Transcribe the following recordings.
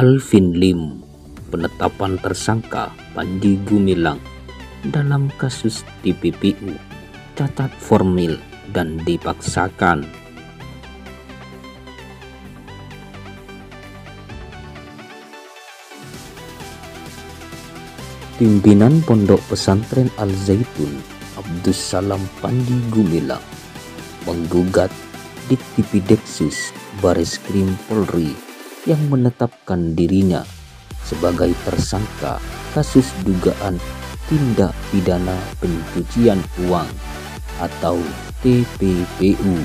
Alvin Lim, penetapan tersangka Panji Gumilang dalam kasus TPPU, cacat formil dan dipaksakan. Pimpinan Pondok Pesantren Al-Zaitun Abdus Salam Panji Gumilang menggugat Diktipideksus Bareskrim Polri yang menetapkan dirinya sebagai tersangka kasus dugaan tindak pidana pencucian uang atau TPPU.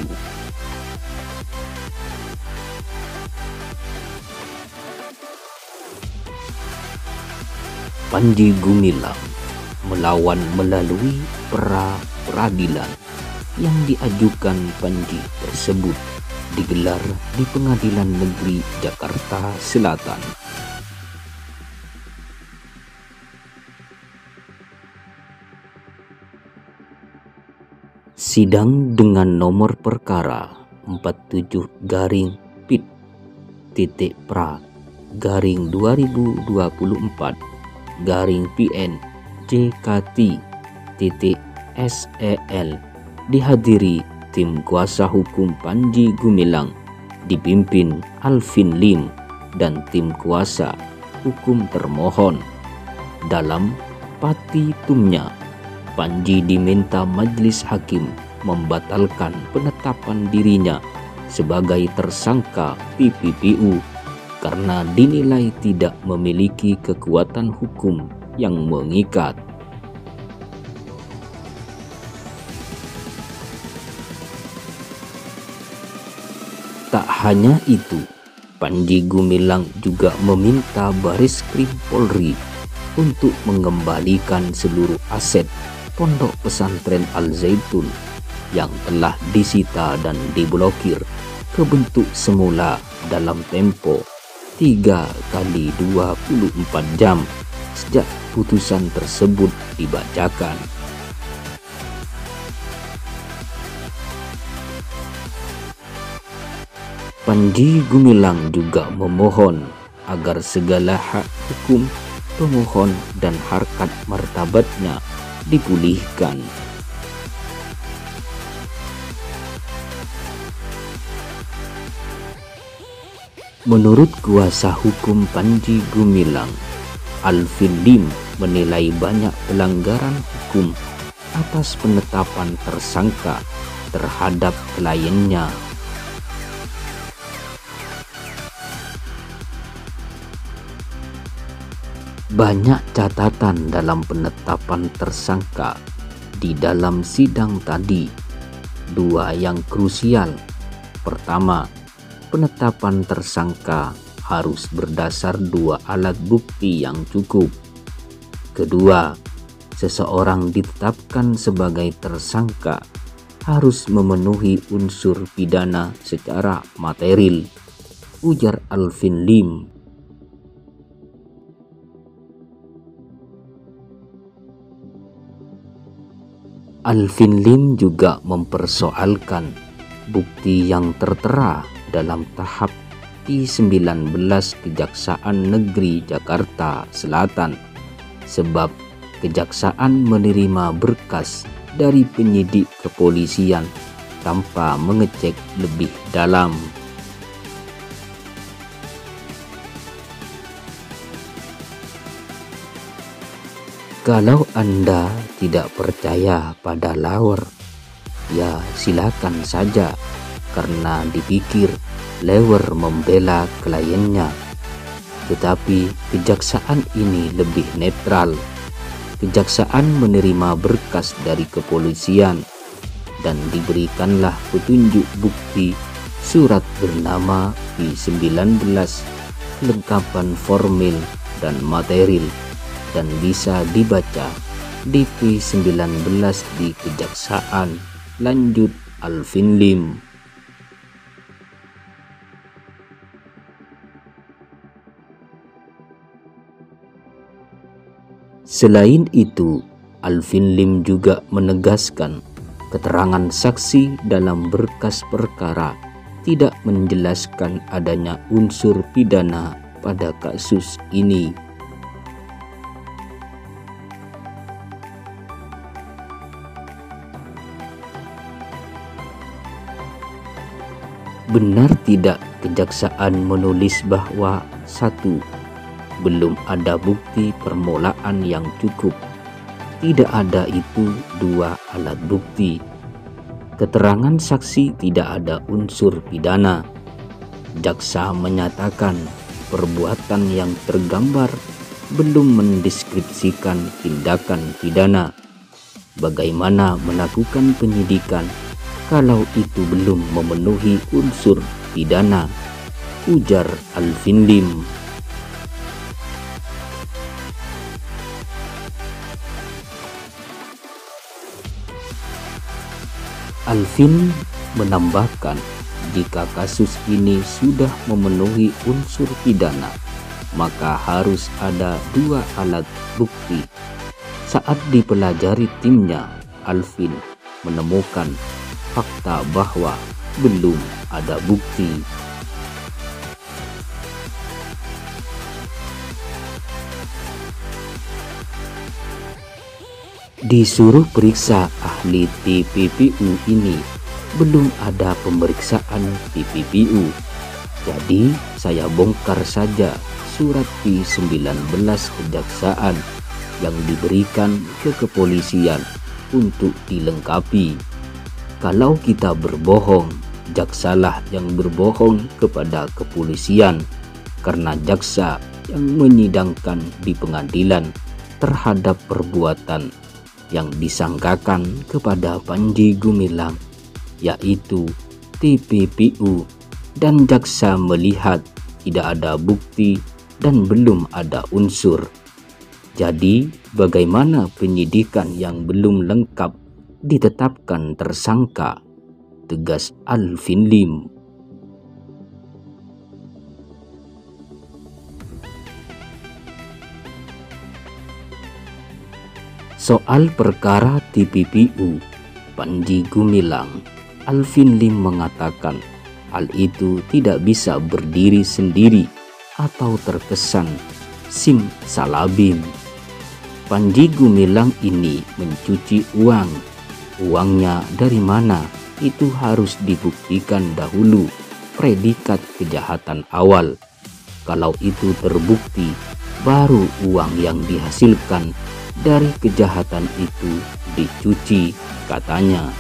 Panji Gumilang melawan melalui pra-peradilan yang diajukan Panji tersebut digelar di Pengadilan Negeri Jakarta Selatan. Sidang dengan nomor perkara 47-PIT-PRA-2024-PN JKT-SEL dihadiri tim kuasa hukum Panji Gumilang dipimpin Alvin Lim dan tim kuasa hukum termohon. Dalam petitumnya, Panji diminta majelis hakim membatalkan penetapan dirinya sebagai tersangka TPPU karena dinilai tidak memiliki kekuatan hukum yang mengikat. Tak hanya itu, Panji Gumilang juga meminta Bareskrim Polri untuk mengembalikan seluruh aset Pondok Pesantren Al-Zaitun yang telah disita dan diblokir ke bentuk semula dalam tempo 3x24 jam sejak putusan tersebut dibacakan. Panji Gumilang juga memohon agar segala hak hukum pemohon dan harkat martabatnya dipulihkan. Menurut kuasa hukum Panji Gumilang, Alvin Lim menilai banyak pelanggaran hukum atas penetapan tersangka terhadap kliennya. Banyak catatan dalam penetapan tersangka di dalam sidang tadi. Dua yang krusial. Pertama, penetapan tersangka harus berdasar dua alat bukti yang cukup. Kedua, seseorang ditetapkan sebagai tersangka harus memenuhi unsur pidana secara material, ujar Alvin Lim. Alvin Lim juga mempersoalkan bukti yang tertera dalam tahap T19 Kejaksaan Negeri Jakarta Selatan, sebab kejaksaan menerima berkas dari penyidik kepolisian tanpa mengecek lebih dalam. Kalau Anda tidak percaya pada Lauer, ya silakan saja, karena dipikir Lauer membela kliennya. Tetapi kejaksaan ini lebih netral. Kejaksaan menerima berkas dari kepolisian dan diberikanlah petunjuk bukti surat bernama P19, kelengkapan formil dan material, dan bisa dibaca di P19 di kejaksaan, lanjut Alvin Lim. Selain itu, Alvin Lim juga menegaskan keterangan saksi dalam berkas perkara tidak menjelaskan adanya unsur pidana pada kasus ini. Benar tidak kejaksaan menulis bahwa 1. Belum ada bukti permulaan yang cukup. Tidak ada itu 2 alat bukti. Keterangan saksi tidak ada unsur pidana. Jaksa menyatakan perbuatan yang tergambar belum mendeskripsikan tindakan pidana. Bagaimana melakukan penyidikan kalau itu belum memenuhi unsur pidana, ujar Alvin Lim. Alvin menambahkan, jika kasus ini sudah memenuhi unsur pidana, maka harus ada 2 alat bukti. Saat dipelajari timnya, Alvin menemukan fakta bahwa belum ada bukti. Disuruh periksa ahli TPPU ini, belum ada pemeriksaan TPPU. Jadi saya bongkar saja surat P19 kejaksaan yang diberikan ke kepolisian untuk dilengkapi. Kalau kita berbohong, jaksalah yang berbohong kepada kepolisian, karena jaksa yang menyidangkan di pengadilan terhadap perbuatan yang disangkakan kepada Panji Gumilang, yaitu TPPU, dan jaksa melihat tidak ada bukti dan belum ada unsur. Jadi, bagaimana penyidikan yang belum lengkap ditetapkan tersangka, tegas Alvin Lim. Soal perkara TPPU Panji Gumilang, Alvin Lim mengatakan hal itu tidak bisa berdiri sendiri atau terkesan simsalabim. Panji Gumilang ini mencuci uang. Uangnya dari mana? Itu harus dibuktikan dahulu predikat kejahatan awal. Kalau itu terbukti, baru uang yang dihasilkan dari kejahatan itu dicuci, katanya.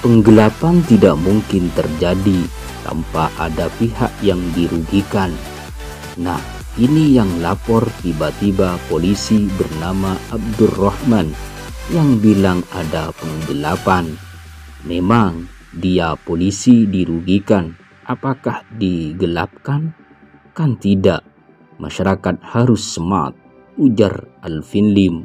Penggelapan tidak mungkin terjadi tanpa ada pihak yang dirugikan. Nah, ini yang lapor tiba-tiba polisi bernama Abdurrahman yang bilang ada penggelapan. Memang dia polisi dirugikan. Apakah digelapkan? Kan tidak. Masyarakat harus smart, ujar Alvin Lim.